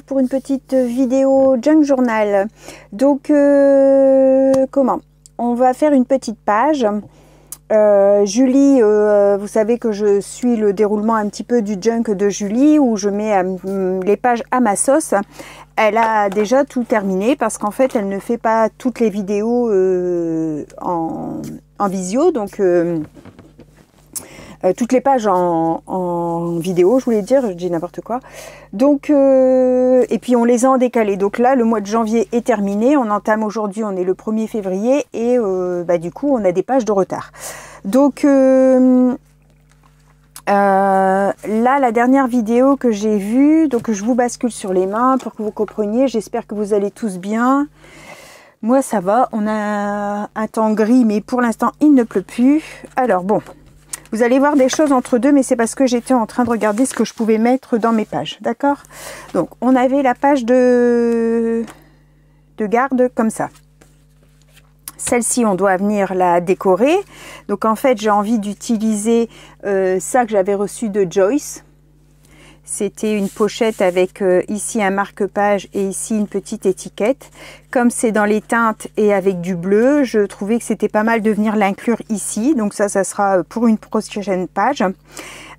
Pour une petite vidéo Junk Journal. Donc comment on va faire une petite page. Julie, vous savez que je suis le déroulement un petit peu du junk de Julie où je mets les pages à ma sauce. Elle a déjà tout terminé parce qu'en fait elle ne fait pas toutes les vidéos en visio, donc toutes les pages en vidéo, je voulais dire, je dis n'importe quoi. Donc, et puis on les a en décalé. Donc là, le mois de janvier est terminé. On entame aujourd'hui, on est le 1er février. Et du coup, on a des pages de retard. Donc là, la dernière vidéo que j'ai vue, donc je vous bascule sur les mains pour que vous compreniez. J'espère que vous allez tous bien. Moi, ça va. On a un temps gris, mais pour l'instant, il ne pleut plus. Alors, bon. Vous allez voir des choses entre deux, mais c'est parce que j'étais en train de regarder ce que je pouvais mettre dans mes pages, d'accord? Donc, on avait la page de garde comme ça. Celle-ci, on doit venir la décorer. Donc, en fait, j'ai envie d'utiliser ça que j'avais reçu de Joyce. C'était une pochette avec ici un marque-page et ici une petite étiquette. Comme c'est dans les teintes et avec du bleu, je trouvais que c'était pas mal de venir l'inclure ici. Donc ça sera pour une prochaine page.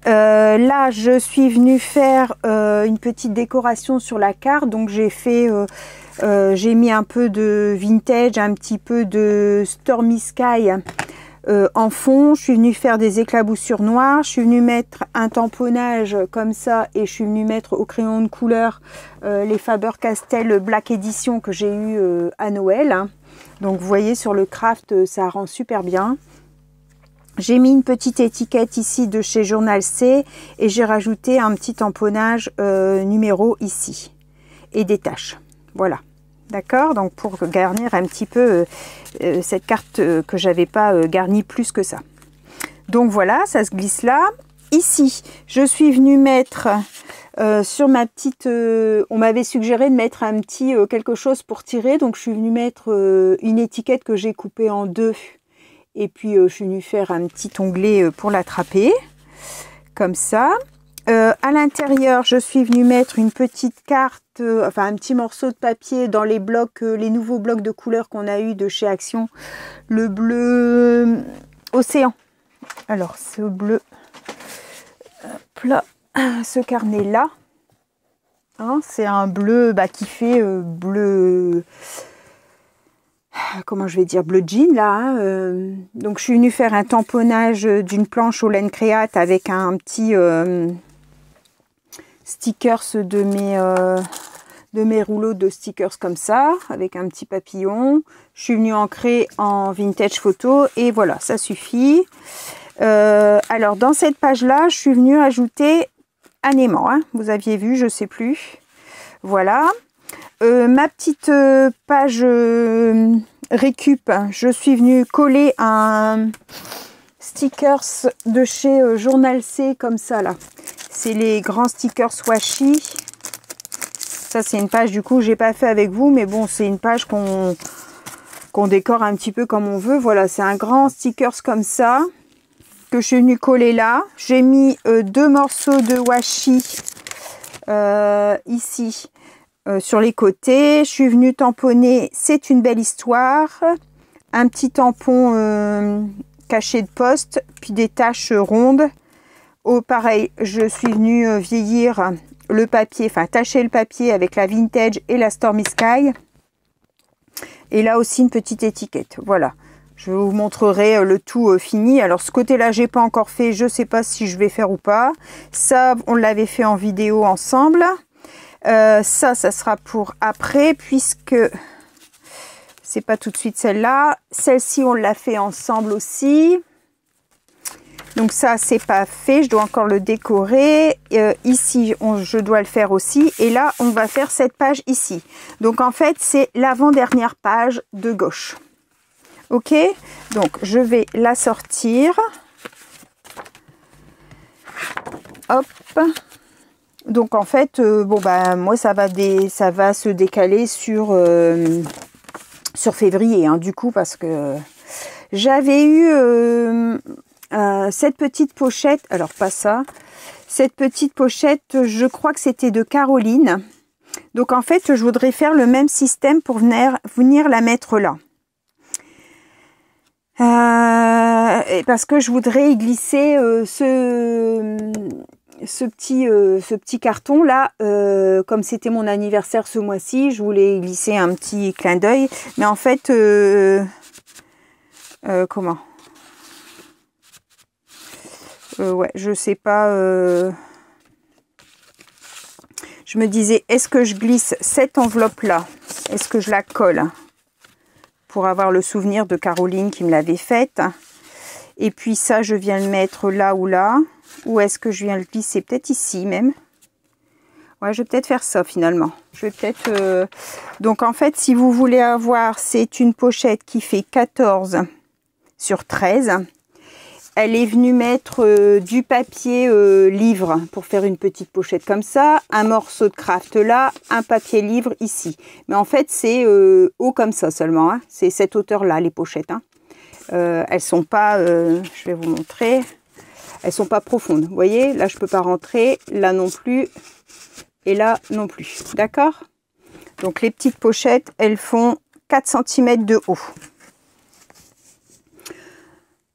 Là, je suis venue faire une petite décoration sur la carte. Donc j'ai fait, j'ai mis un peu de vintage, un petit peu de Stormy Sky en fond. Je suis venue faire des éclaboussures noires, je suis venue mettre un tamponnage comme ça et je suis venue mettre au crayon de couleur les Faber-Castell Black Edition que j'ai eu à Noël. Donc vous voyez sur le craft, ça rend super bien. J'ai mis une petite étiquette ici de chez Journal C et j'ai rajouté un petit tamponnage numéro ici et des taches. Voilà. D'accord, donc pour garnir un petit peu cette carte que j'avais pas garnie plus que ça. Donc voilà, ça se glisse là. Ici, je suis venue mettre sur ma petite... on m'avait suggéré de mettre un petit quelque chose pour tirer. Donc je suis venue mettre une étiquette que j'ai coupée en deux. Et puis je suis venue faire un petit onglet pour l'attraper. Comme ça. À l'intérieur, je suis venue mettre une petite carte, enfin un petit morceau de papier dans les blocs, les nouveaux blocs de couleurs qu'on a eu de chez Action. Le bleu océan. Alors, ce bleu, hop là, ce carnet-là, hein, c'est un bleu qui fait bleu... Comment je vais dire, bleu jean là, hein, donc je suis venue faire un tamponnage d'une planche au laine créate avec un petit stickers de mes rouleaux de stickers comme ça, avec un petit papillon. Je suis venue ancrer en vintage photo et voilà, ça suffit. Alors dans cette page là, je suis venue ajouter un aimant, hein, vous aviez vu, je sais plus. Voilà. Ma petite page récup, je suis venue coller un stickers de chez Journal C comme ça là. C'est les grands stickers washi. Ça c'est une page du coup j'ai pas fait avec vous, mais bon c'est une page qu'on décore un petit peu comme on veut. Voilà, c'est un grand stickers comme ça que je suis venue coller là. J'ai mis deux morceaux de washi ici. Sur les côtés, je suis venue tamponner, c'est une belle histoire, un petit tampon caché de poste, puis des taches rondes. Oh, pareil, je suis venue vieillir le papier, enfin tacher le papier avec la vintage et la Stormy Sky. Et là aussi une petite étiquette, voilà. Je vous montrerai le tout fini. Alors ce côté-là, j'ai pas encore fait, je sais pas si je vais faire ou pas. Ça, on l'avait fait en vidéo ensemble. Ça sera pour après, puisque c'est pas tout de suite celle-là. Celle-ci, on l'a fait ensemble aussi. Donc ça, c'est pas fait. Je dois encore le décorer. Ici, je dois le faire aussi. Et là, on va faire cette page ici. Donc en fait, c'est l'avant-dernière page de gauche. Ok? Donc, je vais la sortir. Hop. Donc en fait, moi ça va se décaler sur février, hein, du coup, parce que j'avais eu cette petite pochette, alors pas ça, cette petite pochette, je crois que c'était de Caroline. Donc en fait, je voudrais faire le même système pour venir la mettre là. Parce que je voudrais y glisser ce petit carton là, comme c'était mon anniversaire ce mois-ci, je voulais y glisser un petit clin d'œil. Mais en fait, comment ouais, je sais pas. Je me disais, est-ce que je glisse cette enveloppe-là? Est-ce que je la colle pour avoir le souvenir de Caroline qui me l'avait faite? Et puis ça, je viens le mettre là ou là. Ou est-ce que je viens le glisser peut-être ici même? Ouais, je vais peut-être faire ça finalement. Je vais peut-être... Donc en fait, si vous voulez avoir, c'est une pochette qui fait 14 sur 13. Elle est venue mettre du papier livre pour faire une petite pochette comme ça, un morceau de craft là, un papier livre ici. Mais en fait, c'est haut comme ça seulement. Hein. C'est cette hauteur-là, les pochettes. Hein. Elles sont pas, je vais vous montrer, elles sont pas profondes. Vous voyez, là, je peux pas rentrer, là non plus, et là non plus. D'accord? Donc, les petites pochettes, elles font 4 cm de haut.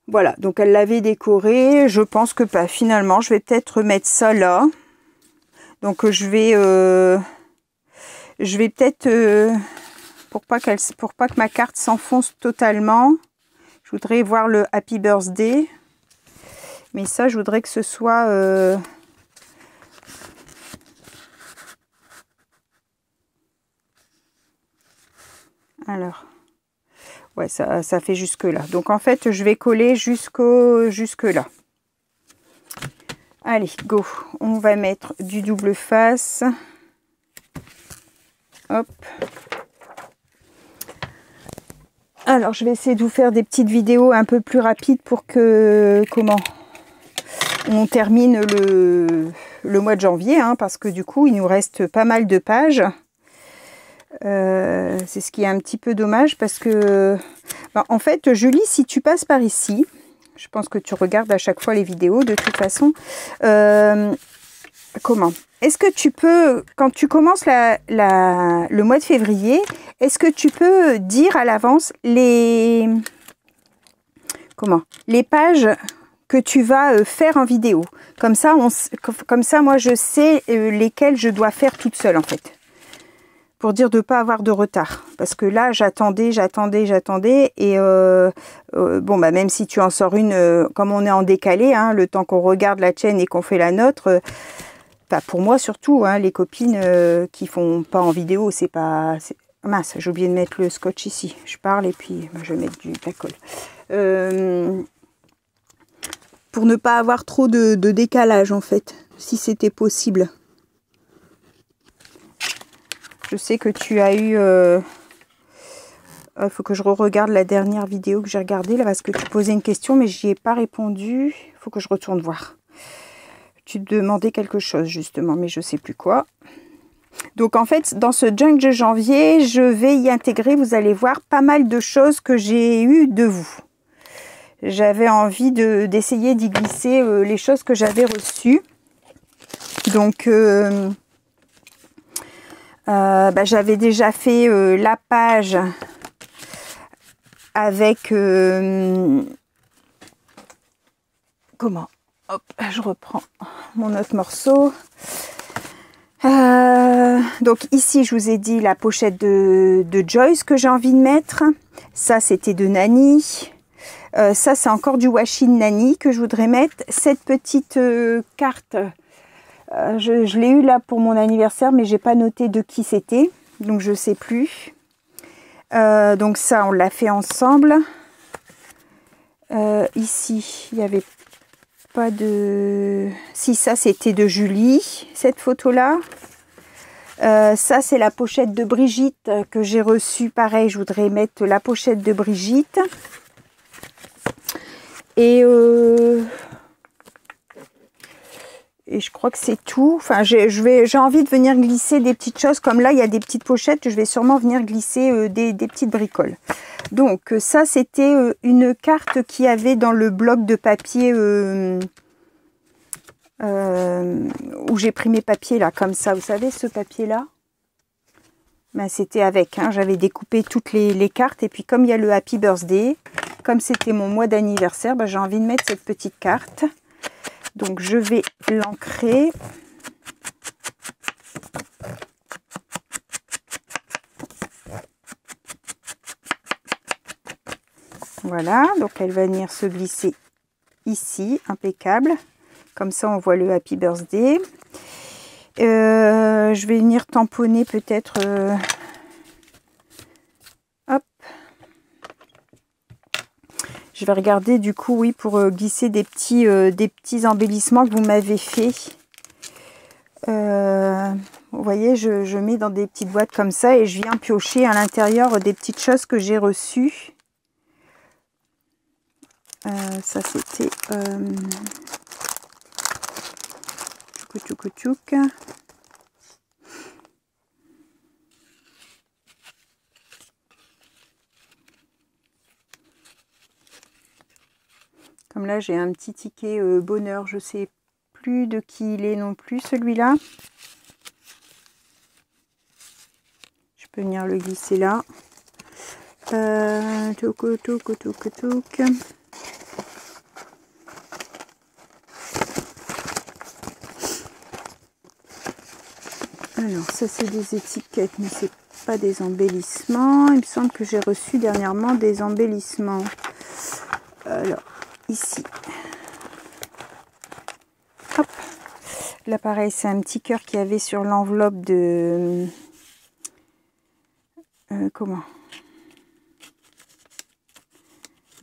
Voilà, donc elle l'avait décoré. Je pense que pas. Finalement, je vais peut-être mettre ça là. Donc je vais peut-être pour pas que ma carte s'enfonce totalement. Je voudrais voir le Happy Birthday. Mais ça, je voudrais que ce soit alors. Ouais, ça fait jusque là. Donc en fait, je vais coller jusque là. Allez, go. On va mettre du double face. Hop. Alors, je vais essayer de vous faire des petites vidéos un peu plus rapides pour que on termine le mois de janvier, hein, parce que du coup, il nous reste pas mal de pages. C'est ce qui est un petit peu dommage parce que en fait, Julie, si tu passes par ici, je pense que tu regardes à chaque fois les vidéos de toute façon, est-ce que tu peux, quand tu commences le mois de février, est-ce que tu peux dire à l'avance les pages que tu vas faire en vidéo? Comme ça, moi je sais lesquelles je dois faire toute seule en fait. Pour dire de ne pas avoir de retard. Parce que là, j'attendais. Et bon, bah, même si tu en sors une, comme on est en décalé, hein, le temps qu'on regarde la tienne et qu'on fait la nôtre, pour moi surtout, hein, les copines qui font pas en vidéo, c'est pas... Mince, j'ai oublié de mettre le scotch ici. Je parle et puis bah, je vais mettre de la colle. Pour ne pas avoir trop de décalage, en fait, si c'était possible. Je sais que tu as eu... faut que je re-regarde la dernière vidéo que j'ai regardée, là, parce que tu posais une question, mais j'y ai pas répondu. Il faut que je retourne voir. Tu demandais quelque chose, justement, mais je sais plus quoi. Donc, en fait, dans ce junk de janvier, je vais y intégrer, vous allez voir, pas mal de choses que j'ai eues de vous. J'avais envie d'essayer d'y glisser les choses que j'avais reçues. Donc... bah, j'avais déjà fait la page avec hop, je reprends mon autre morceau. Donc ici je vous ai dit la pochette de Joyce que j'ai envie de mettre. Ça c'était de Nani. Ça c'est encore du washi de Nani que je voudrais mettre. Cette petite carte, je l'ai eu là pour mon anniversaire, mais j'ai pas noté de qui c'était, donc je sais plus. Donc ça, on l'a fait ensemble. Ici, il n'y avait pas de... Si, ça, c'était de Julie, cette photo-là. Ça, c'est la pochette de Brigitte que j'ai reçue. Pareil, je voudrais mettre la pochette de Brigitte. Et je crois que c'est tout. Enfin, j'ai envie de venir glisser des petites choses. Comme là, il y a des petites pochettes. Je vais sûrement venir glisser des petites bricoles. Donc, ça, c'était une carte qu'il y avait dans le bloc de papier où j'ai pris mes papiers, là, comme ça. Vous savez, ce papier-là. Ben, c'était avec, hein, j'avais découpé toutes les cartes. Et puis comme il y a le Happy Birthday, comme c'était mon mois d'anniversaire, ben, j'ai envie de mettre cette petite carte. Donc je vais l'ancrer. Voilà, donc elle va venir se glisser ici, impeccable. Comme ça, on voit le Happy Birthday. Je vais venir tamponner peut-être... hop. Je vais regarder du coup, oui, pour glisser des petits embellissements que vous m'avez fait. Vous voyez, je mets dans des petites boîtes comme ça et je viens piocher à l'intérieur des petites choses que j'ai reçues. Ça c'était tchouk. Comme là j'ai un petit ticket bonheur, je sais plus de qui il est non plus celui-là. Je peux venir le glisser là. Tchouk. Alors ça c'est des étiquettes mais c'est pas des embellissements. Il me semble que j'ai reçu dernièrement des embellissements. Alors ici, hop, là pareil c'est un petit cœur qu'il y avait sur l'enveloppe de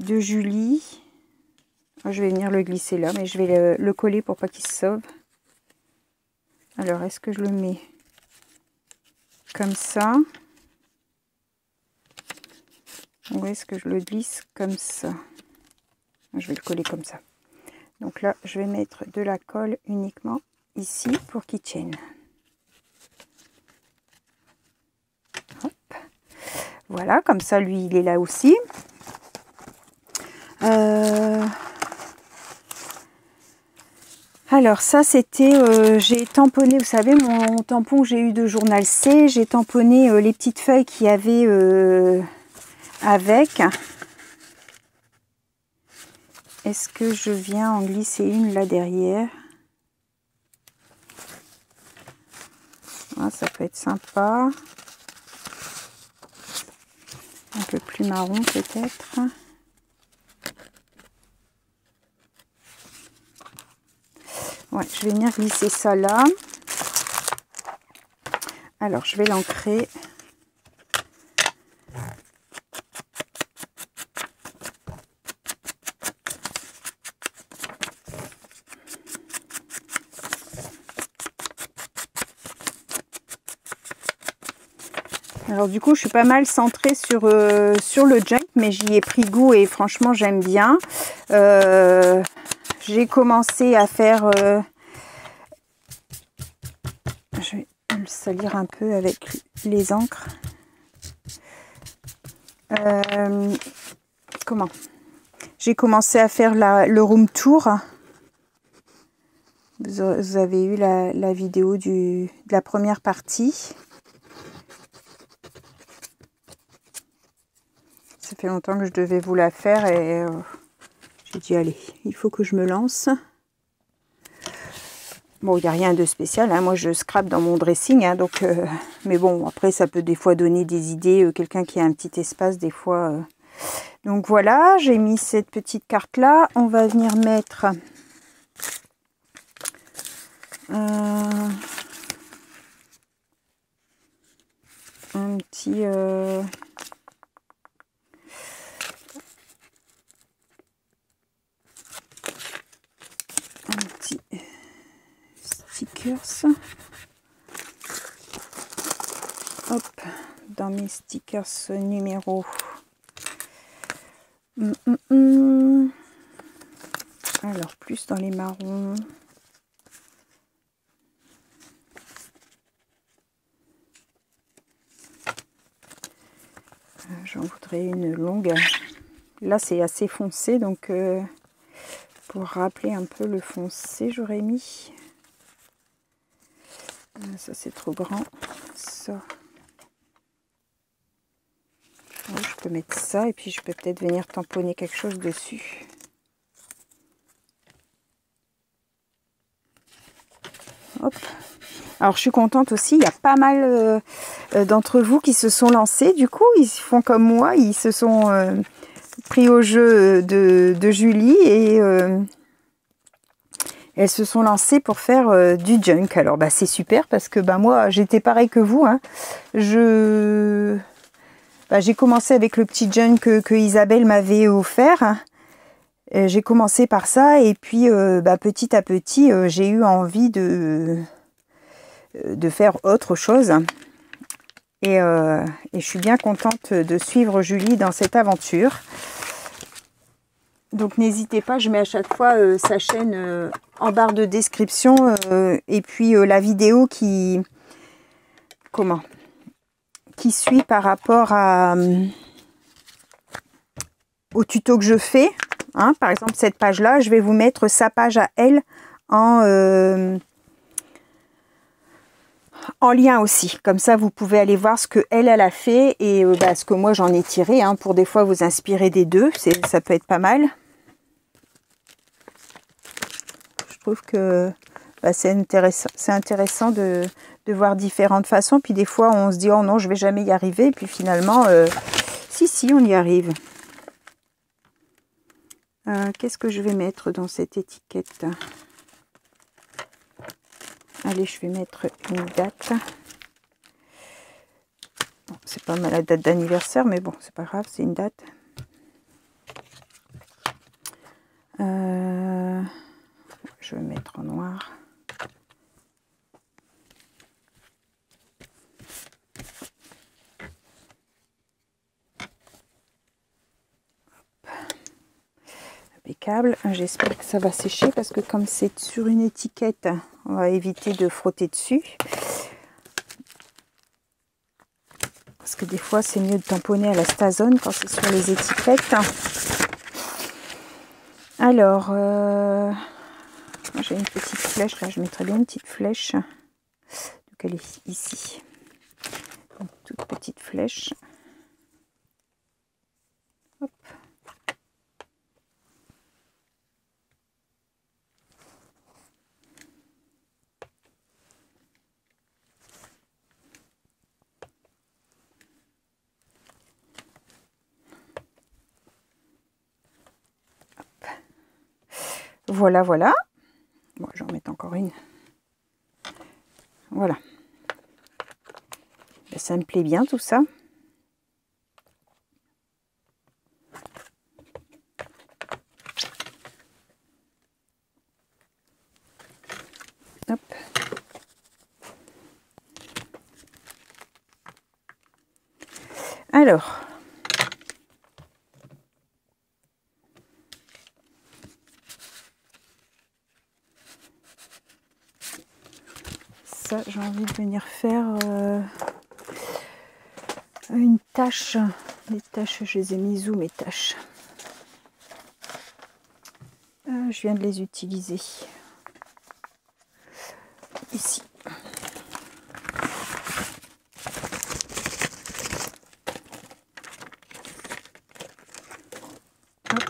de Julie. Je vais venir le glisser là mais je vais le coller pour pas qu'il se sauve. Alors est-ce que je le mets comme ça ou est-ce que je le glisse comme ça? Je vais le coller comme ça. Donc là je vais mettre de la colle uniquement ici pour qu'il tienne. Hop. Voilà, comme ça lui il est là aussi. Alors ça c'était, j'ai tamponné, vous savez mon tampon que j'ai eu de journal C, j'ai tamponné les petites feuilles qu'il y avait avec. Est-ce que je viens en glisser une là derrière? Ah, ça peut être sympa. Un peu plus marron peut-être. Ouais, je vais venir glisser ça là. Alors, je vais l'ancrer. Alors du coup, je suis pas mal centrée sur le junk, mais j'y ai pris goût et franchement, j'aime bien. J'ai commencé à faire... je vais le salir un peu avec les encres. Comment? J'ai commencé à faire le room tour. Vous avez eu la vidéo de la première partie. Ça fait longtemps que je devais vous la faire et j'ai dit allez, il faut que je me lance. Bon, il n'y a rien de spécial, hein. Moi je scrape dans mon dressing, hein, donc, mais bon, après ça peut des fois donner des idées, quelqu'un qui a un petit espace des fois. Donc voilà, j'ai mis cette petite carte là, on va venir mettre un petit... stickers. Hop, dans mes stickers numéro. Alors, plus dans les marrons. J'en voudrais une longue. Là, c'est assez foncé, donc pour rappeler un peu le foncé, j'aurais mis. Ça, c'est trop grand. Ça. Oh, je peux mettre ça et puis je peux peut-être venir tamponner quelque chose dessus. Hop. Alors je suis contente aussi, il y a pas mal d'entre vous qui se sont lancés. Du coup, ils font comme moi, ils se sont pris au jeu de Julie et elles se sont lancées pour faire du junk. Alors bah, c'est super parce que bah, moi j'étais pareil que vous. Hein. J'ai commencé avec le petit junk que Isabelle m'avait offert. J'ai commencé par ça et puis petit à petit j'ai eu envie de faire autre chose. Et je suis bien contente de suivre Julie dans cette aventure. Donc n'hésitez pas, je mets à chaque fois sa chaîne en barre de description et puis la vidéo qui suit par rapport au tuto que je fais. Hein, par exemple, cette page-là, je vais vous mettre sa page à elle en lien aussi. Comme ça, vous pouvez aller voir ce que elle a fait et ce que moi j'en ai tiré. Hein, pour des fois vous inspirer des deux, ça peut être pas mal. Je trouve que c'est intéressant de voir différentes façons. Puis des fois, on se dit, oh non, je vais jamais y arriver. Et puis finalement, si, on y arrive. Qu'est-ce que je vais mettre dans cette étiquette? Allez, je vais mettre une date. Bon, c'est pas ma date d'anniversaire, mais bon, c'est pas grave, c'est une date. Je vais mettre en noir. Impeccable. J'espère que ça va sécher parce que comme c'est sur une étiquette, on va éviter de frotter dessus. Parce que des fois, c'est mieux de tamponner à la Stazone quand c'est sur les étiquettes. Alors, j'ai une petite flèche, là, je mettrais bien une petite flèche. Donc, elle est ici. Une toute petite flèche. Hop. Voilà, voilà. Bon, je vais en mettre encore une. Voilà. Ça me plaît bien tout ça. Hop. Alors. Ça, j'ai envie de venir faire une tache. Les taches, je les ai mises où mes taches? Je viens de les utiliser. Ici. Hop.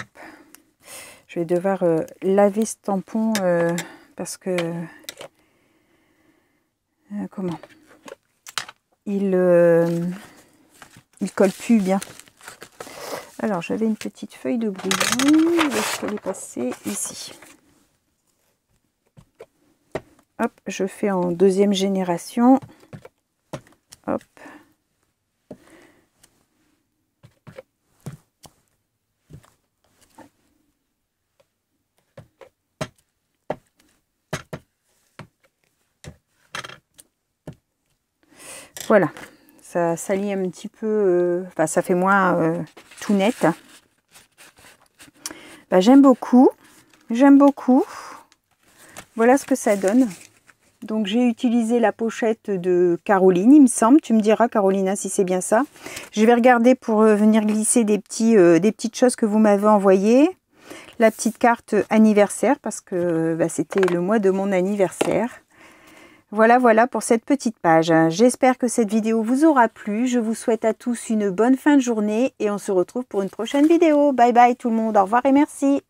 Je vais devoir laver ce tampon parce que comment il colle plus bien. Alors j'avais une petite feuille de brouillon, où est-ce qu'elle est passée? Ici. Hop, je fais en deuxième génération. Hop. Voilà, ça salit un petit peu, enfin ça fait moins tout net. J'aime beaucoup, Voilà ce que ça donne. Donc j'ai utilisé la pochette de Caroline, il me semble. Tu me diras, Carolina, si c'est bien ça. Je vais regarder pour venir glisser des petites choses que vous m'avez envoyées. La petite carte anniversaire, parce que c'était le mois de mon anniversaire. Voilà pour cette petite page. J'espère que cette vidéo vous aura plu. Je vous souhaite à tous une bonne fin de journée et on se retrouve pour une prochaine vidéo. Bye bye tout le monde, au revoir et merci.